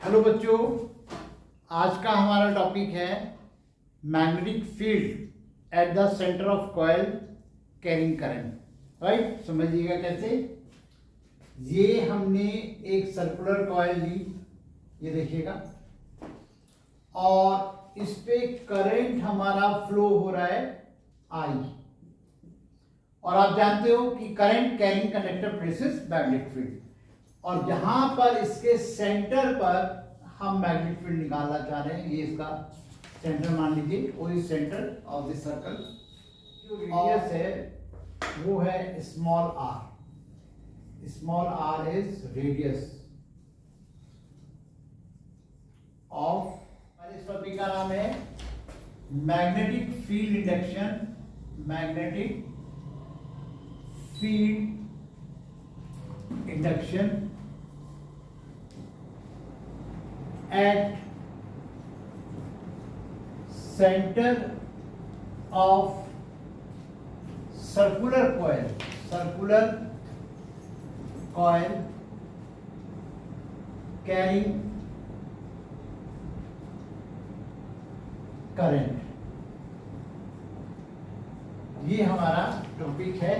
Hello बच्चों, आज का हमारा टॉपिक है magnetic field at the centre of coil carrying current. Right, समझिएगा कैसे। ये हमने एक सर्कुलर कॉइल ली, ये देखिएगा, और इस पे करंट हमारा फ्लो हो रहा है आई, और आप जानते हो कि current carrying conductor places magnetic field, और जहां पर इसके सेंटर पर हम मैग्नेटिक फील्ड निकालना चाह रहे हैं, ये इसका सेंटर मान लीजिए, वो इस सेंटर ऑफ दिस सर्कल जो रेडियस है वो है small R. Small R is radius of, इस टॉपिक का नाम है magnetic field induction. Magnetic field induction at center of circular coil carrying current। ये हमारा टॉपिक है,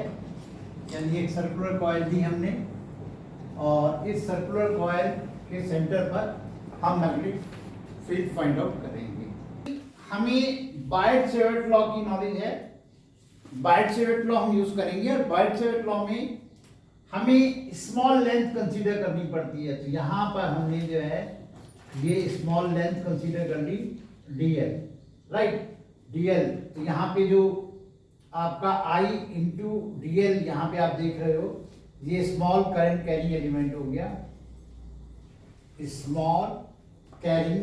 यानी एक सर्कुलर कॉइल दी हमने, और इस सर्कुलर कॉइल के सेंटर पर हम मैग्नेटिक फील्ड फाइंड आउट करेंगे। हमें बायट-सेवर्ट लॉ की नॉलेज है, बायट-सेवर्ट लॉ हम यूज करेंगे, और बायट-सेवर्ट लॉ में हमें स्मॉल लेंथ कंसीडर करनी पड़ती है। तो यहाँ पर हमने जो है ये स्मॉल लेंथ कंसीडर कर ली, डीएल, राइट, डीएल। तो यहाँ पे जो आपका आई इंटू डीएल यहाँ पे आप देख रहे हो, ये स्मॉल करंट कैरिंग एलिमेंट हो गया, स्मॉल कैरिंग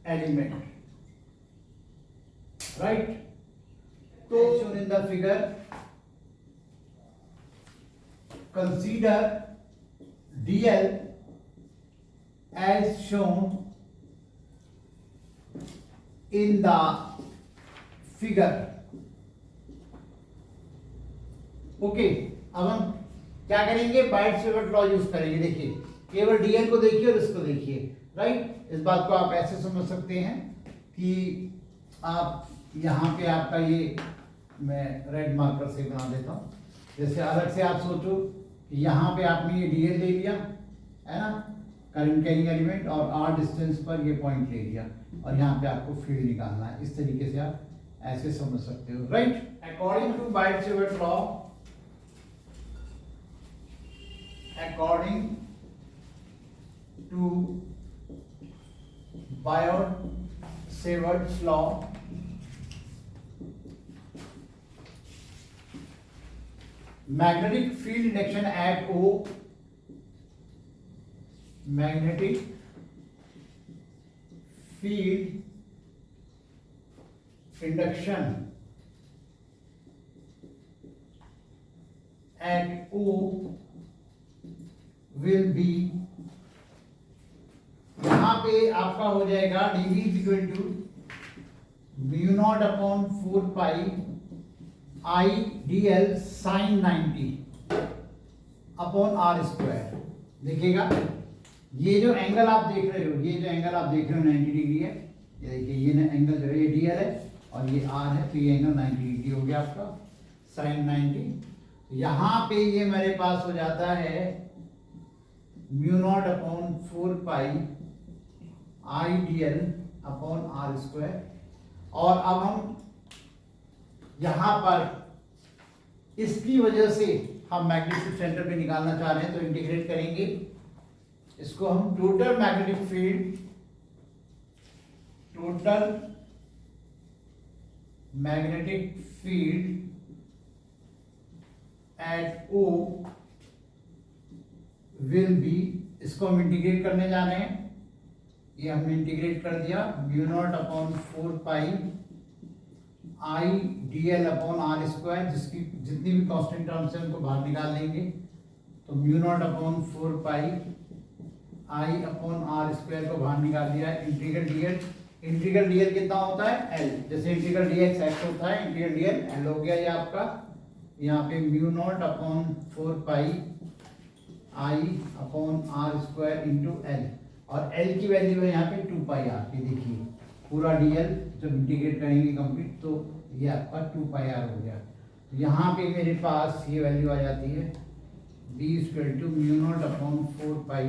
एलिमेंट, राइट। तो shown in the figure, consider DL as shown in the figure। Okay, अब हम क्या करेंगे, बायट-सेवर्ट लॉ यूज करेंगे। देखिए, केवल डीएल को देखिए और इसको देखिए, राइट। इस बात को आप ऐसे समझ सकते हैं कि आप यहाँ पे आपका ये, मैं रेड मार्कर से बना देता हूँ, जैसे अलग से आप सोचो कि यहाँ पे आपने ये डीएल ले लिया है ना, करंट कैरिंग एलिमेंट, और आर डिस्टेंस पर ये पॉइंट ले लिया, और यहाँ पे आपको फील्ड निकालना है। इस तरीके से आप ऐसे समझ सकते हो, right. According to Biot Savart law, according to Biot-Savart's law, magnetic field induction at O, magnetic field induction at O will be, यहाँ पे आपका हो जाएगा dV is equal to mu naught upon 4 pi I dl sin 90 upon R square. देखिएगा, ये जो angle आप देख रहे हो, ये जो एंगल आप देख रहे हो 90 डिग्री है, ये देखिए, ये एंगल जो है ये dl है और ये r है, तो ये एंगल 90 डिग्री हो गया आपका sin 90। यहाँ पे ये मेरे पास हो जाता है mu naught upon 4 pi I D L upon R square. और अब हम यहाँ पर इसकी वजह से हम मैग्नेटिक सेंटर पे निकालना चाह रहे हैं, तो इंटीग्रेट करेंगे इसको हम। Total magnetic field, total magnetic field at O will be, इसको हम इंटीग्रेट करने जा रहे हैं, ये हमने इंटीग्रेट कर दिया, mu naught upon 4 pi I D L upon R square, जिसकी जितनी भी कांस्टेंट टर्म्स हैं उनको बाहर निकाल लेंगे, तो mu naught upon 4 pi I upon R square को बाहर निकाल दिया है। इंटीग्रल डीएल, इंटीग्रल डीएल कितना होता है, एल, जैसे इंटीग्रल डीएक्स एक्स होता है, इंटीग्रल डीएल एल हो गया ये आपका। यहाँ पे mu naught upon 4 pi I upon R square into L, और एल की वैल्यू है यहाँ पे 2 पाई आर। ये देखिए पूरा डीएल जब इंटीग्रेट करेंगे कंप्लीट तो ये आपका 2 पाई आर हो गया। यहाँ पे मेरे पास ये वैल्यू आ जाती है B square to mu naught upon 4 pi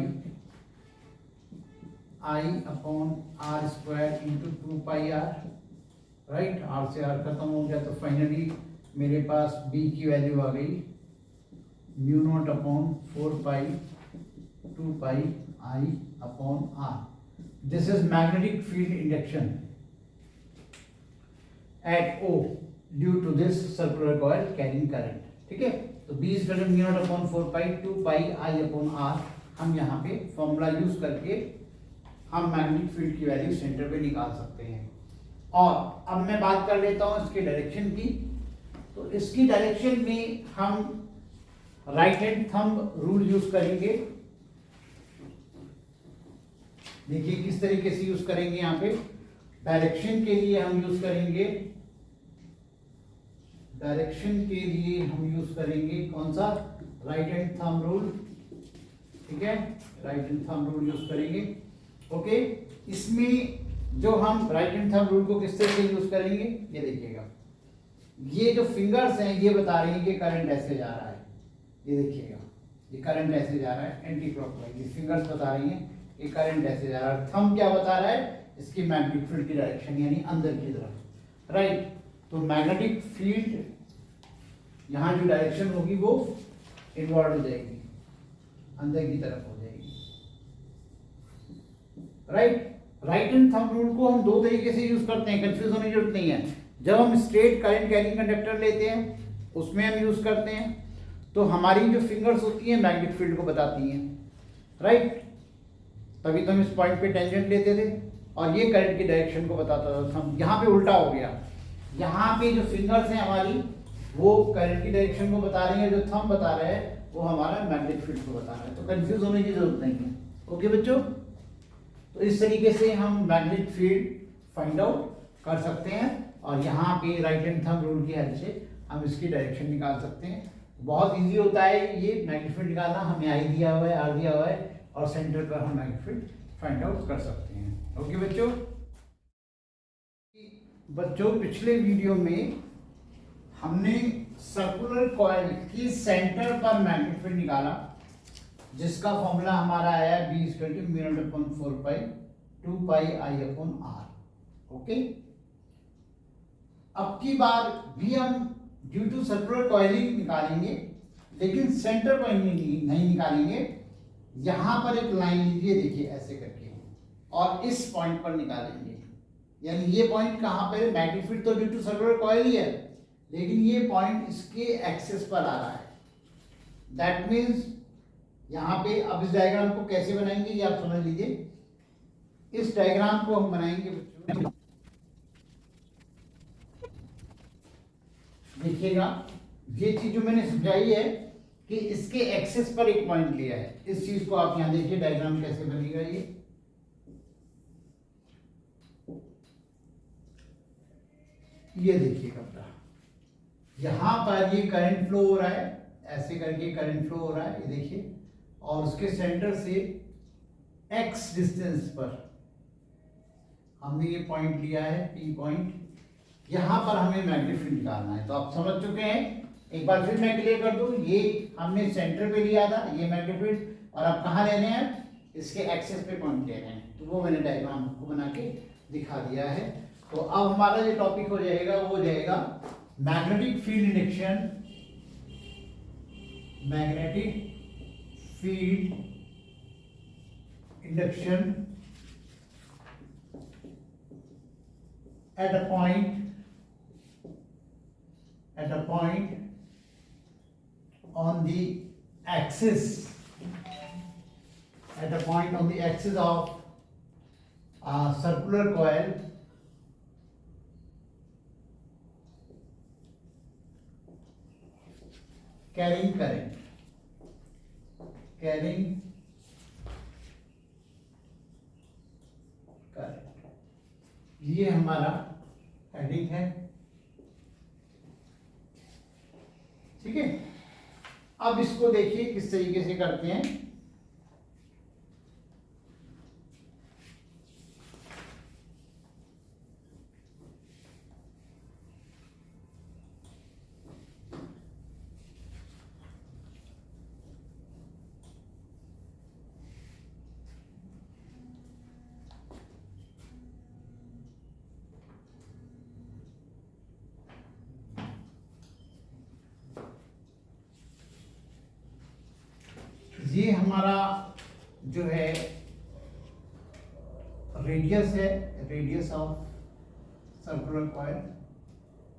I upon R square into 2 pi R, right. R से आर खत्म हो गया तो फाइनली मेरे पास बी की वैल्यू आ गई mu naught upon 4 pi 2 pi I upon R. This is magnetic field induction at O due to this circular coil carrying current, ठीक है। तो B is equal to mu naught upon 4 pi 2 pi I upon R. हम यहाँ पे formula use करके हम magnetic field की value centre पे निकाल सकते हैं। और अब मैं बात कर लेता हूँ इसके डायरेक्शन की। तो इसकी डायरेक्शन में हम right hand thumb rule use करेंगे। देखिए किस तरीके से यूज करेंगे। यहाँ पे डायरेक्शन के लिए हम यूज करेंगे, कौन सा, राइट हैंड थंब रूल, ठीक है। Right hand thumb rule use करेंगे, ओके। इसमें जो हम राइट हैंड थंब रूल को किस तरह से यूज करेंगे, ये देखिएगा। ये जो फिंगर्स हैं ये बता रही हैं कि करंट ऐसे जा रहा है, ये देखिएगा, ये करंट ऐसे जा रहा है एंटी क्लॉकवाइज। ये फिंगर्स बता रही हैं कि करंट ऐसे जा रहा है। थंब क्या बता रहा है, इसकी मैग्नेटिक फील्ड की डायरेक्शन यानी अंदर की तरफ, राइट। तो मैग्नेटिक फील्ड यहाँ जो डायरेक्शन होगी वो इनवर्ड हो जाएगी, अंदर की तरफ हो जाएगी, right. Right hand thumb rule को हम दो तरीके से यूज करते हैं, कंफ्यूज होने की जरूरत नहीं है। जब हम स्ट्रेट करंट कैरिंग कंडक्टर लेते हैं उसमें हम यूज करते हैं, तो हमारी जो फिंगर्स होती हैं मैग्नेटिक फील्ड को बताती हैं, राइट। तभी तो हम इस पॉइंट पे टेंजेंट लेते थे और ये करंट की डायरेक्शन को बताता था। हम यहाँ पे उल्टा हो गया, यहाँ पे जो फिंगर्स हैं हमारी वो करंट की डायरेक्शन को बता रही है, जो थंब बता रहे हैं वो हमारा मैग्नेटिक फील्ड को बता रहा है। तो कंफ्यूज होने की जरूरत नहीं है, ओके बच्चों। तो इस तरीके से हम मैग्नेटिक फील्ड फाइंड आउट कर सकते हैं और यहाँ पे राइट हैंड थंब रूल की हेल्प से हम इसकी डायरेक्शन निकाल सकते हैं। बहुत इजी होता है ये मैग्नेटिक फील्ड निकालना। हमें आई दिया हुआ है, आर दिया हुआ है और सेंटर पर हम मैग्नेटिक फील्ड फाइंड आउट कर सकते हैं, ओके बच्चों। पिछले वीडियो में हमने सर्कुलर कॉइल की सेंटर पर मैग्नेटिक फील्ड निकाला, जिसका फॉर्मूला हमारा आया B equal to mu naught upon 4 pi 2 pi I upon R, okay. अब की बार भी हम ड्यू टू सर्कुलर कॉइलिंग निकालेंगे, लेकिन सेंटर पर नहीं निकालेंगे। यहां पर एक लाइन लीजिए, देखिए ऐसे करके, और इस पॉइंट पर निकालेंगे। यानी ये पॉइंट कहां पर है, मैग्नेटिक फील्ड तो ड्यू टू सर्कुलर कॉइल ही है, लेकिन ये पॉइंट इसके एक्सिस पर आ रहा है। दैट मीन्स यहाँ पे अब इस डायग्राम को कैसे बनाएंगे ये आप समझ लीजिए। इस डायग्राम को हम बनाएंगे बच्चों, देखिएगा ये चीज जो मैंने समझाई है कि इसके एक्सिस पर एक पॉइंट लिया है। इस चीज को आप यहां देखिए डायग्राम कैसे बनेगा। ये देखिएगा बेटा, यहां पर ये करंट फ्लो हो रहा है, ऐसे करके करंट फ्लो हो रहा है, ये देखिए। और उसके सेंटर से x डिस्टेंस पर हमने ये पॉइंट लिया है, P पॉइंट। यहां पर हमें मैग्नेटिक फील्ड निकालना है। तो आप समझ चुके हैं, एक बार फिर मैं क्लियर कर दूं। ये हमने सेंटर पे लिया था ये मैग्नेटिक फील्ड, और अब कहां ले रहे हैं, इसके एक्सिस पे पॉइंट ले रहे हैं। तो वो मैंने डायग्राम को बना के दिखा दिया है। तो अब हमारा जो टॉपिक हो जाएगा वो हो जाएगा magnetic field induction, magnetic field induction at a point on the axis of a circular coil carrying current, ये हमारा हेडिंग है, ठीक है। अब इसको देखिए किस तरीके से करते हैं। ये हमारा जो है रेडियस है, रेडियस ऑफ सर्कुलर कॉइल,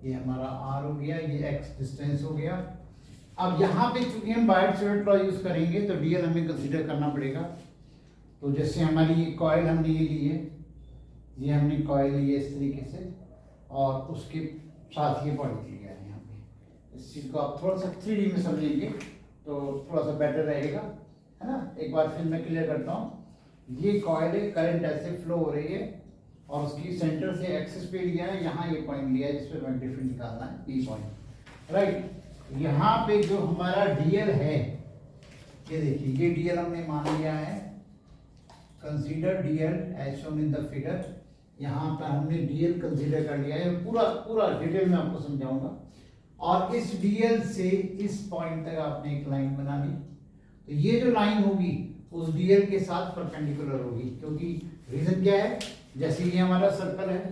ये हमारा आर हो गया, ये एक्स डिस्टेंस हो गया। अब यहाँ पे चूंकि हम बायट-सैवर्ट लॉ यूज करेंगे तो डीएल हमें कंसीडर करना पड़ेगा। तो जैसे हमारी कॉइल हमने ये ली है, ये हमने कॉइल ली है इस तरीके से, और उसके साथ ये पॉइंट लिया है यहाँ पे। इस चीज़ को आप थोड़ा सा 3D में समझेंगे तो थोड़ा सा बेटर रहेगा, है ना। एक बार फिर मैं क्लियर करता हूँ। ये कॉइल है, करंट ऐसे फ्लो हो रही है और उसकी सेंटर से एक्सिस पे लिया है, यहाँ ये पॉइंट लिया है जिसपे मैग्नेटिक फील्ड निकालना है, ई पॉइंट, राइट। यहाँ पे जो हमारा डीएल है, ये देखिए, ये डीएल हमने मान लिया है, consider DL as shown in the figure. यहाँ पर हमने डीएल कंसीडर कर लिया है, पूरा पूरा डिटेल में आपको समझाऊंगा। और इस डीएल से इस पॉइंट तक आपने एक लाइन बना ली, तो ये जो लाइन होगी उस डीएल के साथ परपेंडिकुलर होगी, क्योंकि रीजन क्या है, जैसे ये हमारा सर्कल है,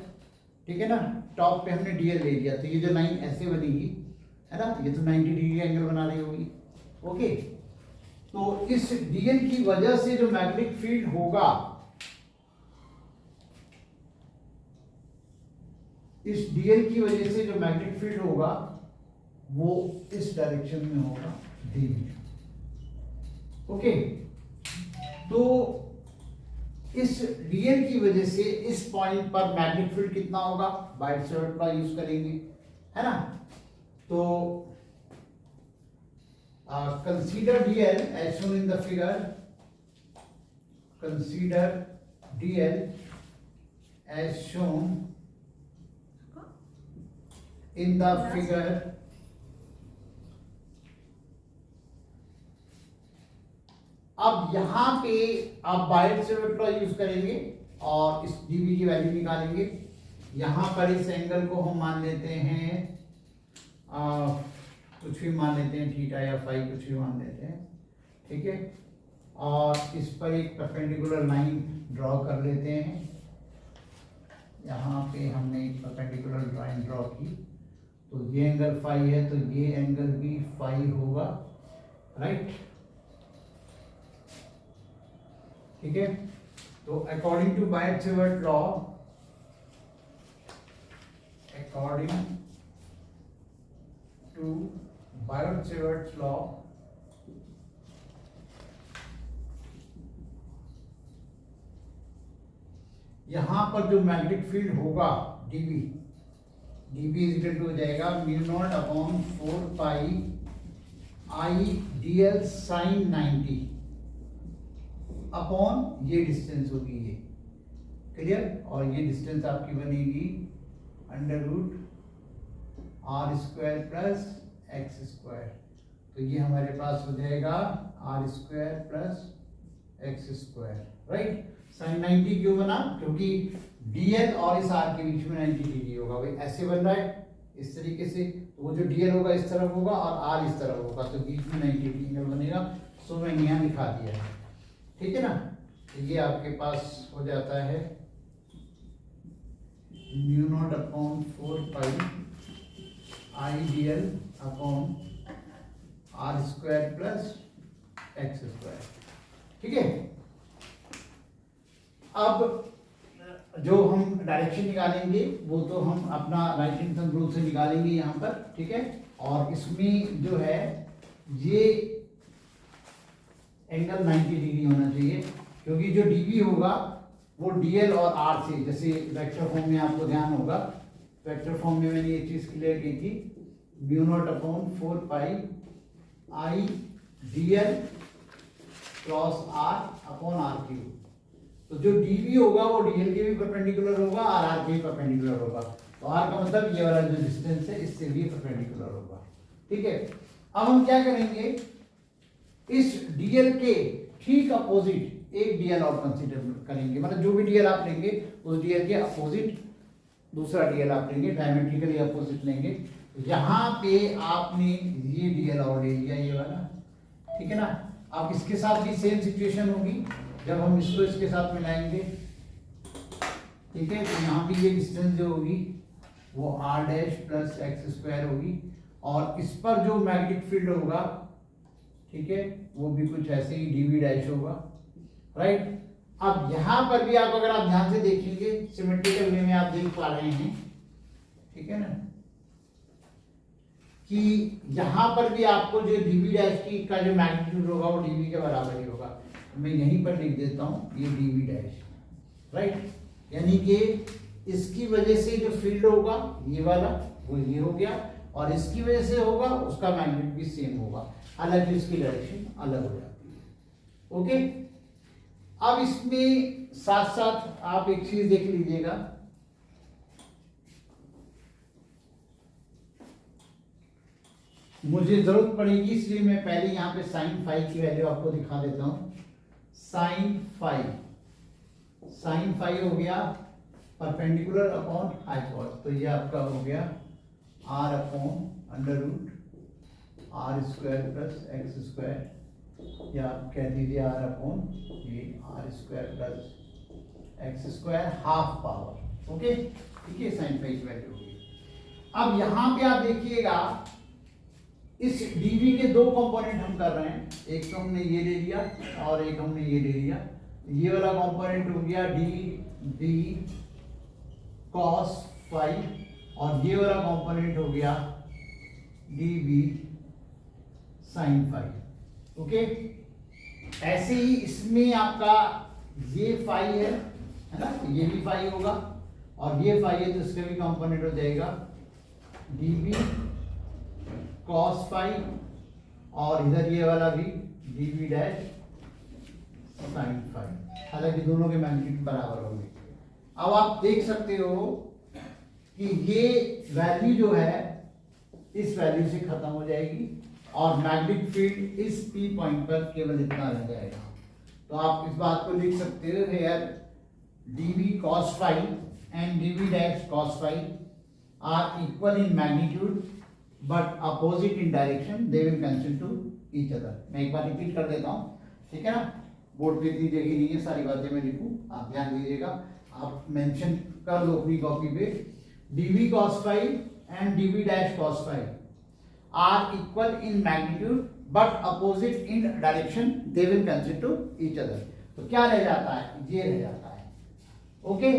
ठीक है ना, टॉप पे हमने डीएल ले लिया, तो ये जो लाइन ऐसे बनेगी, है ना, ये तो 90 डिग्री एंगल बना रही होगी, ओके। तो इस डीएल की वजह से जो मैग्नेटिक फील्ड होगा, इस डीएल की वजह से जो मैग्नेटिक फील्ड होगा वो इस डायरेक्शन में होगा, डीबी, ओके। तो इस डीएल की वजह से इस पॉइंट पर मैग्नेटिक फील्ड कितना होगा, बायट-सैवर्ट लॉ यूज करेंगे, है ना। तो consider DL as shown in the figure, consider DL as shown in the figure. अब यहां पे आप बायट-सैवर्ट लॉ यूज करेंगे और इस डीबी की वैल्यू निकालेंगे। यहां पर इस एंगल को हम मान लेते हैं कुछ भी मान लेते हैं, थीटा या फाई, कुछ भी मान लेते हैं, ठीक है। और इस पर एक परपेंडिकुलर लाइन ड्रॉ कर लेते हैं। यहाँ पे हमने एक परपेंडिकुलर लाइन ड्रॉ की, तो ये एंगल फाई है, तो ये एंगल भी फाई होगा, राइट, ठीक है। तो according to Biot Savart law, according to Biot Savart law, यहां पर जो मैग्नेटिक फील्ड होगा dB, dB is equal to हो जाएगा mu naught upon 4 pi I dl sine 90 अपॉन ये डिस्टेंस होगी, ये क्लियर। और ये डिस्टेंस आपकी बनेगी under root are square plus x square, तो ये हमारे पास हो जाएगा r square plus x square, right. Sine 90 क्यों बना, क्योंकि डीएल और इस आर के बीच में 90 डिग्री होगा, भाई ऐसे बन रहा है इस तरीके से, तो वो जो डीएल होगा इस तरफ होगा और आर इस तरफ होगा, तो बीच में 90 डिग्री एंगल बनेगा। सो मैंने यहाँ लिखा दिया है, ठीक है ना। तो ये आपके पास हो जाता है mu naught upon 4 pi I DL upon R square plus x square, ठीक है। अब जो हम डायरेक्शन निकालेंगे वो तो हम अपना राइट हैंड थंब रूल से निकालेंगे यहाँ पर, ठीक है। और इसमें जो है ये एंगल 90 डिग्री होना चाहिए, क्योंकि जो डीबी होगा वो डीएल और आर से, जैसे वेक्टर फॉर्म में आपको ध्यान होगा, वेक्टर फॉर्म में मैंने ये चीज क्लियर की थी, mu naught upon 4 pi I DL cross R upon R cube. तो जो डीबी होगा वो डीएल के भी परपेंडिकुलर होगा और आर के भी परपेंडिकुलर होगा, तो आर का मतलब ये वाला जो डिस्टेंस है इससे भी परपेंडिकुलर होगा, ठीक है। अब हम क्या करेंगे, इस डीएल के ठीक अपोजिट एक डीएल और कंसीडर करेंगे, मतलब जो भी डीएल आप लेंगे उस डीएल के अपोजिट दूसरा डीएल आप लेंगे, डायमेट्रिकली अपोजिट लेंगे। यहाँ पे आपने ये डीएल और ले लिया ये वाला, ठीक है ना। अब इसके साथ भी सेम सिचुएशन होगी जब हम इसको इसके साथ मिलाएंगे, ठीक है। तो यहाँ भी ये डिस्टेंस जो होगी वो r dash plus x square होगी, और इस पर जो मैग्नेटिक फील्ड होगा, ठीक है, वो भी कुछ ऐसे ही dv डैश होगा, राइट। अब यहाँ पर भी आप अगर आप ध्यान से देखेंगे सिमेट्रिकल वे में आप देख पा रहे हैं, ठीक है ना, कि यहाँ पर भी आपको जो dv डैश की का जो मैग्नीट्यूड होगा वो dv के बराबर ही होगा। मैं यहीं पर लिख देता हूँ ये dv डैश, राइट। यानी कि इसकी वजह से जो फील्ड होगा ये वाला वो ये हो गया, और इसकी वजह से होगा उसका मैग्नीट्यूड भी सेम होगा, हालांकि इसकी डायरेक्शन अलग हो जाती है। ओके, अब इसमें साथ साथ आप एक चीज देख लीजिएगा, मुझे जरूरत पड़ेगी इसलिए मैं पहले यहाँ पे साइन फाई की वैल्यू आपको दिखा देता हूँ। साइन फाई हो गया परपेंडिकुलर अपॉन हाइपोटेन्यूज, तो ये आपका हो गया r upon under root are square plus x square, या आप कह दीजिए r अपॉन ये R square plus x square half power. Okay, ठीक है, साइन फाई की वैल्यू होगी। अब यहाँ पे आप देखिएगा इस dv के दो कंपोनेंट हम कर रहे हैं, एक तो हमने ये ले लिया और एक हमने ये ले लिया। ये वाला कंपोनेंट हो गया dv cos फाई, और ये वाला कंपोनेंट हो गया dv sin फाई। ओके, ऐसे ही इसमें आपका ये फाई है ना, ये भी फाई होगा, और ये फाई है तो इसका भी कंपोनेंट हो जाएगा dv cos फाई, और इधर ये वाला भी dv डैश sin फाई, हालांकि दोनों के मैग्नीट्यूड बराबर होंगे। अब आप देख सकते हो कि ये वैल्यू जो है इस वैल्यू से खत्म हो जाएगी, और मैग्नेटिक फील्ड इस P पॉइंट पर केवल इतना रह जाएगा। तो आप इस बात को लिख सकते हो here dv cos phi and dv dash cos phi are equal in magnitude but opposite in direction, they will cancel to each other। मैं एक बार रिपीट कर देता हूँ, ठीक है ना, बोर्ड पे इतनी जगह नहीं है सारी बातें मैं लिखूं, आप ध्यान दीजिएगा, आप मेंशन कर लो अपनी कॉपी पे। dv cos phi and dv dash cos phi are equal in magnitude but opposite in direction, they will cancel to each other। तो क्या रह जाता है, ये रह जाता है। ओके,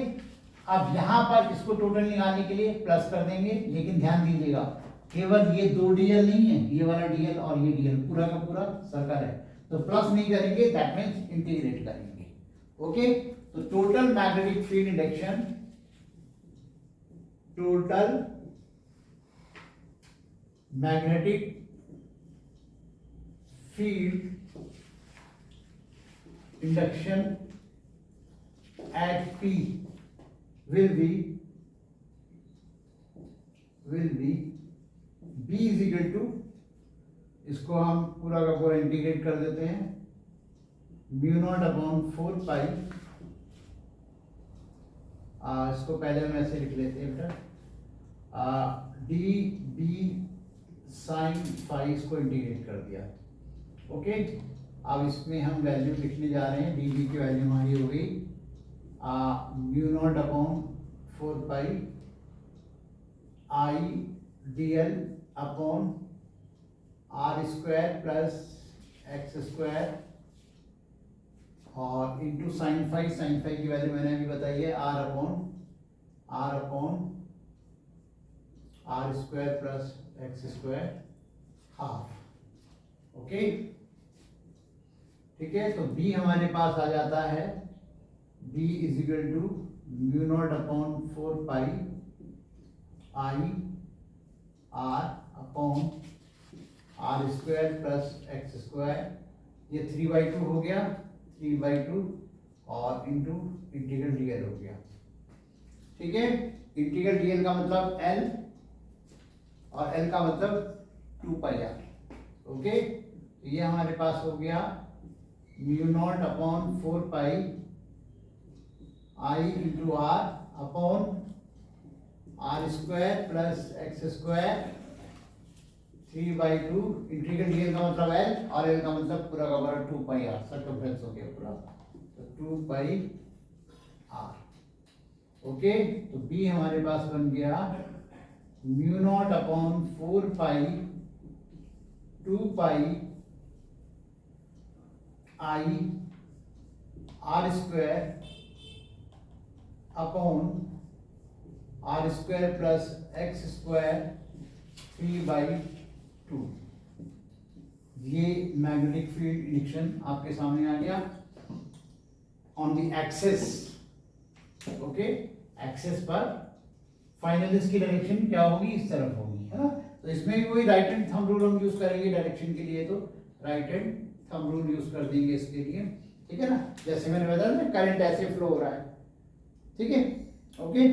अब यहाँ पर इसको टोटल निकालने के लिए प्लस कर देंगे, लेकिन ध्यान दीजिएगा केवल ये दो डीएल नहीं है, ये वाला डीएल और ये डीएल पूरा का पूरा सर्कल है, तो प्लस नहीं करेंगे, दैट मीन्स इंटीग्रेट करेंगे। ओके, तो total magnetic field induction, total magnetic field induction at P will be B is equal to, इसको हम पूरा का पूरा इंटीग्रेट कर देते हैं, म्यू नॉट अपॉन 4 पाई, इसको पहले हम ऐसे लिख लेते हैं बेटा, डी बी साइन फाई, इसको इंटीग्रेट कर दिया। ओके, अब इसमें हम वैल्यू लिखने जा रहे हैं, डी बी की वैल्यू हमारी हो गई mu naught upon 4 pi I D L upon R square plus x square, और इंटू साइन फाई की वैल्यू मैंने अभी बताई है R upon R square plus x square half. Okay, ठीक है, तो b हमारे पास आ जाता है b is equal to mu naught upon 4 pi I R upon R square plus x square, ये 3/2 हो गया, 3/2, और इंटू इंटीग्रल डीएल हो गया। ठीक है, इंटीग्रल डीएल का मतलब l और l का मतलब 2 पाई आर। ओके, तो ये हमारे पास हो गया mu naught upon 4 pi I into R upon R square plus x square 3/2 integral D का मतलब एल और एल का मतलब पूरा का पूरा 2 पाई आर, सर्कमफ्रेंस हो गया पूरा, तो 2 पाई आर। ओके, तो बी हमारे पास बन गया mu naught upon 4 pi 2 pi I R square upon R square plus x square 3/2। ये मैग्नेटिक फील्ड इंडक्शन आपके सामने आ गया on the axis. Okay, axis पर फाइनल इसकी डायरेक्शन क्या होगी, इस तरफ होगी, है ना। तो इसमें भी वही राइट हैंड थंब रूल हम यूज करेंगे डायरेक्शन के लिए, तो right hand thumb rule use कर देंगे इसके लिए, ठीक है ना। जैसे मैंने बताया ना करंट ऐसे फ्लो हो रहा है, ठीक है। ओके,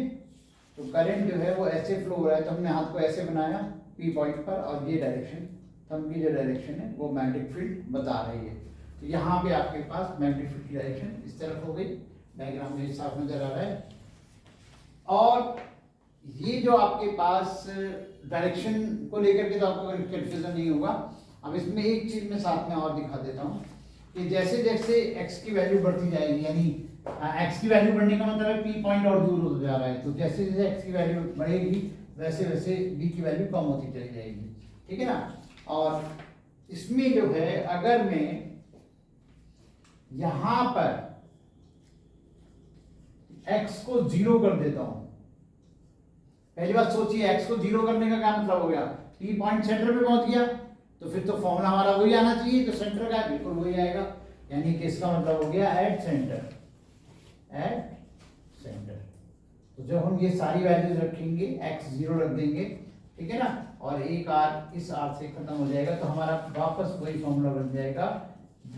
तो करंट जो है वो ऐसे फ्लो हो रहा है, तो हमने हाथ को ऐसे बनाया पी पॉइंट पर, और ये डायरेक्शन थंब की जो डायरेक्शन है वो मैग्नेटिक फील्ड बता रही है। तो यहाँ पे आपके पास मैग्नेटिक फील्ड की डायरेक्शन इस तरफ हो गई, डायग्राम में साफ नजर आ रहा है। और ये जो आपके पास डायरेक्शन को लेकर के तो आपको कंफ्यूजन नहीं होगा। अब इसमें एक चीज मैं साथ में और दिखा देता हूँ कि जैसे जैसे x की वैल्यू बढ़ती जाएगी, यानी x की वैल्यू बढ़ने का मतलब है p पॉइंट और दूर होता जा रहा है, तो जैसे जैसे x की वैल्यू बढ़ेगी वैसे वैसे b की वैल्यू कम होती चली जाएगी, ठीक है ना। और इसमें जो है अगर मैं यहां पर x को 0 कर देता हूं, पहली बात सोचिए x को 0 करने का क्या मतलब हो गया, p पॉइंट सेंटर पे पहुंच गया, तो फिर तो फॉर्मूला हमारा वही आना चाहिए जो सेंटर का है, बिल्कुल वही आएगा। यानी कि इसका मतलब हो गया एट सेंटर, एट सेंटर। तो जब हम ये सारी वैल्यूज रखेंगे x 0 रख देंगे, ठीक है ना, और एक r इस r से खत्म हो जाएगा, तो हमारा वापस वही फॉर्मूला बन जाएगा b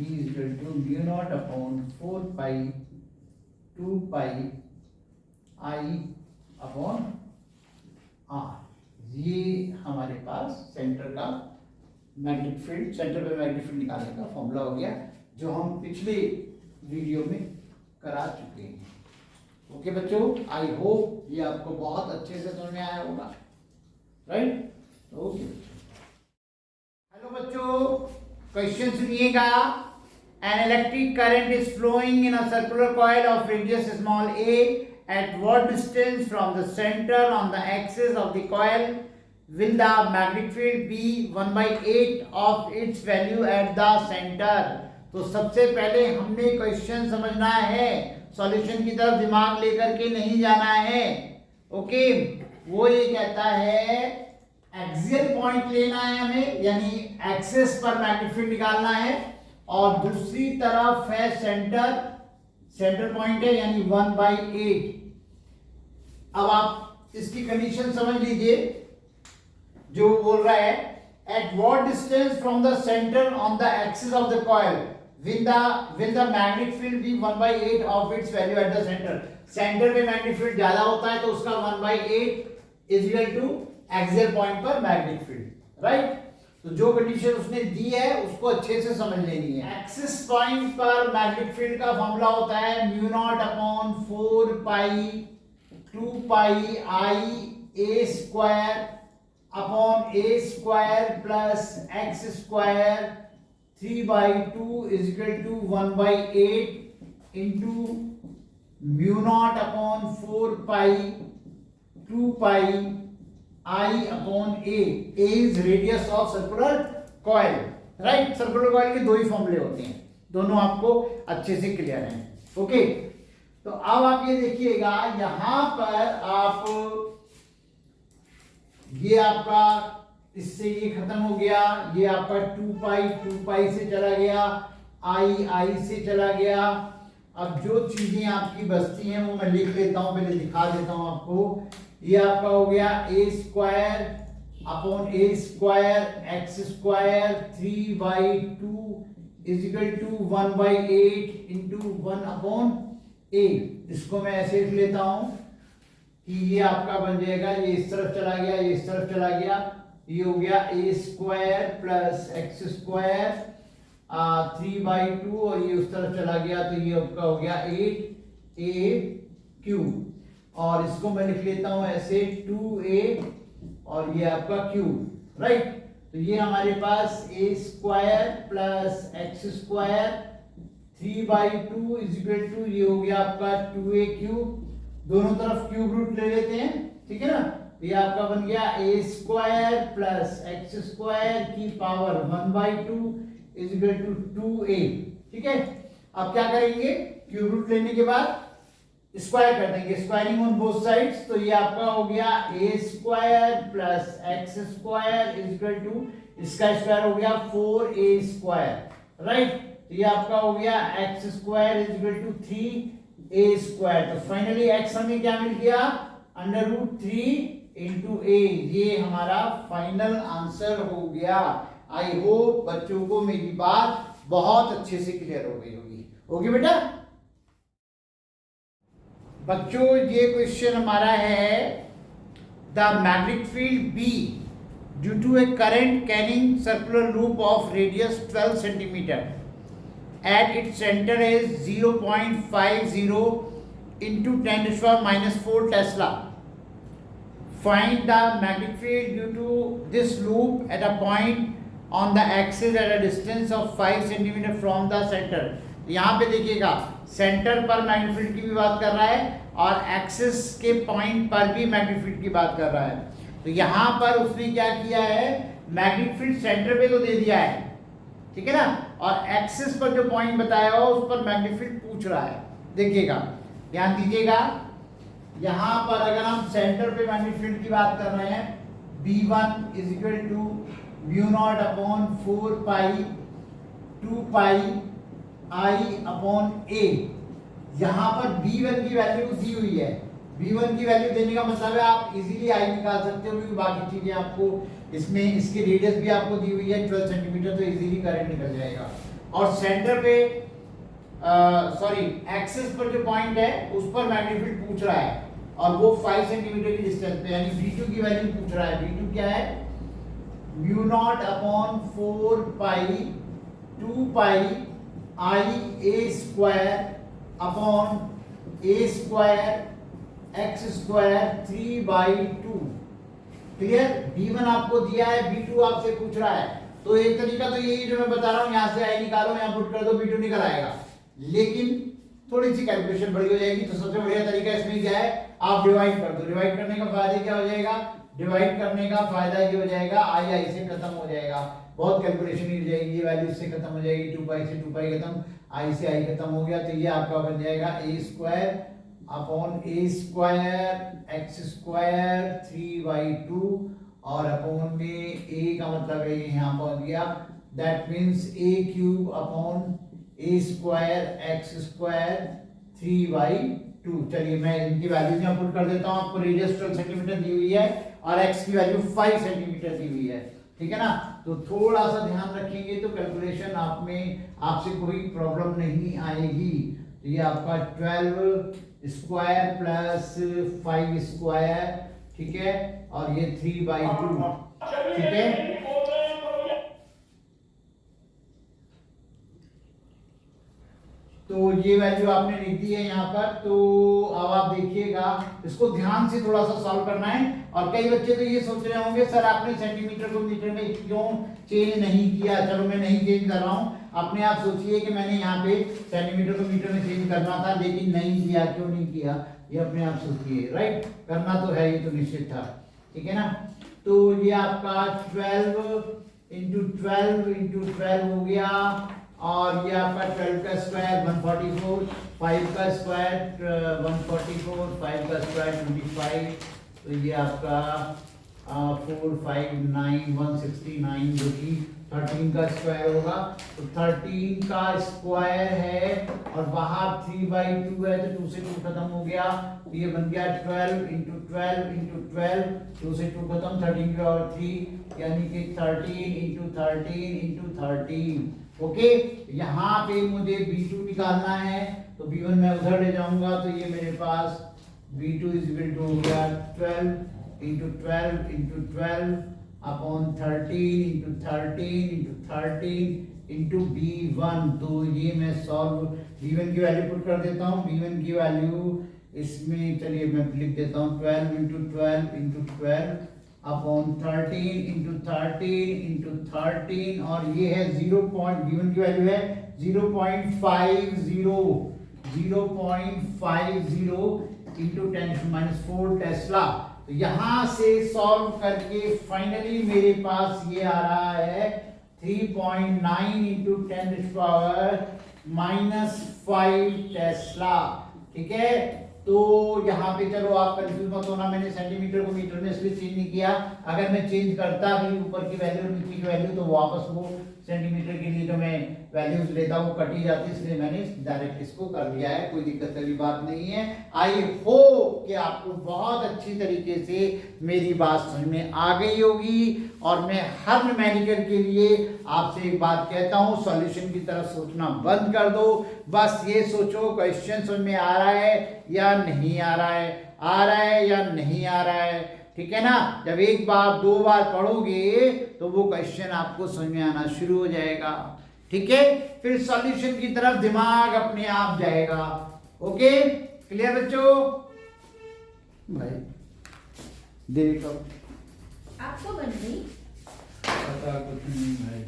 mu naught upon 4 pi 2 pi i upon r। ये हमारे पास सेंटर का मैग्नेटिक फील्ड, सेंटर पे मैग्नेटिक फील्ड निकालने का फॉर्मूला हो गया, जो हम पिछले वीडियो में करा चुके हैं। ओके बच्चों, आई होप ये आपको बहुत अच्छे से समझ में आया होगा, राइट। ओके, हेलो बच्चों, क्वेश्चन सुनिएगा। An electric current is flowing in a circular coil of radius small a. At what distance from the center on the axis of the coil will the magnetic field be 1/8 of its value at the center? तो सबसे पहले हमने question समझना है, solution की तरफ दिमाग लेकर के नहीं जाना है। ओके, वो ये कहता है एक्सियल पॉइंट लेना है हमें, यानी एक्सिस पर मैग्नेटिक फील्ड निकालना है, और दूसरी तरफ है सेंटर, सेंटर पॉइंट है यानी 1/8। अब आप इसकी कंडीशन समझ लीजिए, जो बोल रहा है at what distance from the centre on the axis of the coil will the magnetic field be 1/8 of its value at the center। Centre पे मैग्नेटिक फील्ड ज्यादा होता है तो उसका 1/8 is equal to axial point पर magnetic field, right. तो जो condition उसने दी है उसको अच्छे से समझ लेनी है। एक्सिस पॉइंट पर मैग्नेटिक फील्ड का फॉर्मूला होता है mu naught upon 4 pi 2 pi I A square upon a square plus x square 3/2 is equal to 1/8 into mu naught upon 4 pi 2 pi I upon A। A is radius of circular coil, right। Circular coil के दो ही फॉर्मूले होते हैं, दोनों आपको अच्छे से clear हैं। ओके, तो अब आप ये देखिएगा, यहां पर आप ये आपका इससे ये खत्म हो गया, ये आपका 2 पाई से चला गया, आई से चला गया। अब जो चीजें आपकी बचती हैं वो मैं लिख लेता हूं, पहले दिखा देता हूं आपको। ये आपका हो गया ए square upon a square x square 3/2 is equal to 1/8 into 1 upon a. इसको मैं ऐसे लिख लेता हूं कि ये आपका बन जाएगा, ये इस तरफ चला गया, ये इस तरफ चला गया, ये हो गया ए स्क्वायर प्लस एक्स स्क्वायर 3/2 और ये उस तरफ चला गया तो ये आपका हो गया 8a क्यूब और इसको मैं लिख लेता हूं ऐसे 2a और ये आपका क्यूब राइट। तो ये हमारे पास a square plus x square 3/2 is equal to ये हो गया आपका 2a क्यूब, दोनों तरफ क्यूब रूट ले लेते हैं, ठीक है ना। ये आपका बन गया ए स्क्वायर प्लस एक्स स्क्वायर की power 1/2 is equal to 2a, ठीक है। अब क्या करेंगे, क्यूब रूट लेने के बाद स्क्वायर कर देंगे, स्क्वायरिंग ऑन बोथ साइड्स। तो ये आपका हो गया ए square plus x square is equal to इसका स्क्वायर हो गया 4a स्क्वायर राइट। तो ये आपका हो गया X square is equal to 3a square. तो फाइनली एक्स हमें क्या मिल गया, √3 इंटू ए। ये हमारा फाइनल आंसर हो गया। आई होप बच्चों को मेरी बात बहुत अच्छे से क्लियर हो गई होगी। ओके बेटा बच्चों, ये क्वेश्चन हमारा है the magnetic field B due to a current carrying circular loop of radius 12 centimetre at its center is 0.50 into 10⁻⁴ Tesla. Find the magnetic field due to this loop at a point on the axis at a distance of 5 cm from the center. यहाँ पे देखिएगा centre पर magnetic field की भी बात कर रहा है और एक्सिस के पॉइंट पर भी मैग्नेटिक फील्ड की बात कर रहा है। तो यहाँ पर उसने क्या किया है, मैग्नेटिक फील्ड सेंटर पे तो दे दिया है, ठीक है ना, और एक्सिस पर जो पॉइंट बताया हो उस पर मैग्नेटिक फील्ड पूछ रहा है। देखिएगा ध्यान दीजिएगा, यहां पर अगर हम सेंटर पे मैग्नेटिक फील्ड की बात कर रहे हैं B1 is equal to μ0 upon 4 pi 2 pi I upon A। यहां पर B1 की वैल्यू दी हुई है, B1 की वैल्यू देने का मतलब है आप इजीली I निकाल सकते हो क्योंकि बाकी चीजें आपको इसमें इसकी रेडियस भी आपको दी हुई है 12 सेंटीमीटर, तो इजीली करंट निकल जाएगा। और सेंटर पे सॉरी एक्सिस पर जो पॉइंट है उस पर मैग्नेटिक फील्ड पूछ रहा है और वो 5 सेंटीमीटर की डिस्टेंस पे, यानी V2 की वैल्यू पूछ रहा है। V2 क्या है, μ0 upon 4 pi 2 pi I A square upon A square x square 3/2। Clear, B1 आपको दिया है, B2 आपसे पूछ रहा है। तो एक तरीका तो यही जो मैं बता रहा हूं, यहां से I निकालो, यहां पुट कर दो, B2 निकल आएगा। लेकिन थोड़ी सी कैलकुलेशन बड़ी हो जाएगी, तो सबसे बढ़िया तरीका इसमें क्या है, आप डिवाइड कर दो। डिवाइड करने का फायदा क्या हो जाएगा, डिवाइड करने का फायदा ये हो जाएगा I से खत्म हो जाएगा, बहुत कैलकुलेशन ही हो जाएगी, ये वैल्यू से खत्म हो जाएगी, 2 पाई से 2 पाई खत्म, I से I खत्म हो गया। तो ये आपका बन जाएगा A square upon A square x square 3/2 और अपॉन में A का मतलब है यहाँ पहुंच गया, that means A cube upon A square x square 3/2। चलिए मैं इनकी वैल्यूज यहाँ पुट कर देता हूँ। आपको रेडियस 12 सेंटीमीटर दी हुई है और x की वैल्यू 5 सेंटीमीटर दी हुई है, ठीक है ना। तो थोड़ा सा ध्यान रखेंगे तो कैलकुलेशन आप में आपसे कोई प्रॉब्लम नहीं आएगी। तो ये आपका 12 स्क्वायर प्लस 5 स्क्वायर, ठीक है, और ये 3/2, ठीक है। तो ये वैल्यू आपने लिख दी है यहाँ पर। तो अब आप देखिएगा, इसको ध्यान से थोड़ा सा सॉल्व करना है। और कई बच्चे तो ये सोच रहे होंगे सर आपने सेंटीमीटर को मीटर में क्यों चेंज नहीं किया। चलो मैं नहीं चेंज कर रहा हूँ, अपने आप सोचिए कि मैंने यहाँ पे सेंटीमीटर को मीटर में चेंज करना था लेकिन नहीं किया, क्यों नहीं किया, ये अपने आप सोचिए, राइट। करना तो है, ये तो निश्चित था, ठीक है ना। तो ये आपका 12 इंटू 12 हो गया और ये आपका 12 का स्क्वायर 144, 5 का स्क्वायर 144, 5 का स्क्वायर 25। तो ये आपका 459 169 जो कि 13 का स्क्वायर होगा। तो 13 का स्क्वायर है और बाहर 3/2 है तो 2 से 2 खत्म हो गया। तो ये बन गया 12 इंटू 12 इंटू 12, 2 से 2 खत्म, 13 की और 3 यानी कि 13 इंटू 13 इंटू 13। ओके, यहाँ पे मुझे B2 निकालना है तो B1 मैं उधर ले जाऊंगा। तो ये मेरे पास B2 इज इक्वल टू हो गया 12 into 12 into 12 upon 13 into 13 into 13 into B1। तो ये मैं सॉल्व B1 की वैल्यू पुट कर देता हूँ। B1 की वैल्यू इसमें चलिए मैं लिख देता हूँ 12 into 12 into 12 upon 13 into 13 into 13 और ये है 0. B1 की वैल्यू है 0.50 इंटू 10⁻⁴ टेस्ला। तो यहाँ से सॉल्व करके फाइनली मेरे पास ये आ रहा है 3.9 इंटू 10⁻⁻5 टेस्ला। ठीक है, तो यहाँ पे चलो आप कंफ्यूज मत होना, मैंने सेंटीमीटर को मीटर में इसलिए चेंज नहीं किया। अगर मैं चेंज करता भी ऊपर की वैल्यू और नीचे की वैल्यू तो वापस वो सेंटीमीटर के लिए जो मैं वैल्यूज लेता हूँ कटी जाती, इसलिए मैंने डायरेक्ट इसको कर लिया है। कोई दिक्कत वाली बात नहीं है। आई होप कि आपको बहुत अच्छी तरीके से मेरी बात समझ में आ गई होगी। और मैं हर न्यूमेरिकल के लिए आपसे एक बात कहता हूँ, सॉल्यूशन की तरफ सोचना बंद कर दो। बस ये सोचो क्वेश्चन समझ में आ रहा है या नहीं आ रहा है, आ रहा है या नहीं आ रहा है। ठीक है ना, जब एक बार दो बार पढ़ोगे तो वो क्वेश्चन आपको समझ में आना शुरू हो जाएगा। ठीक है, फिर सॉल्यूशन की तरफ दिमाग अपने आप जाएगा। ओके, क्लियर बच्चों? भाई देखो आपको बन गई पता कुछ नहीं भाई।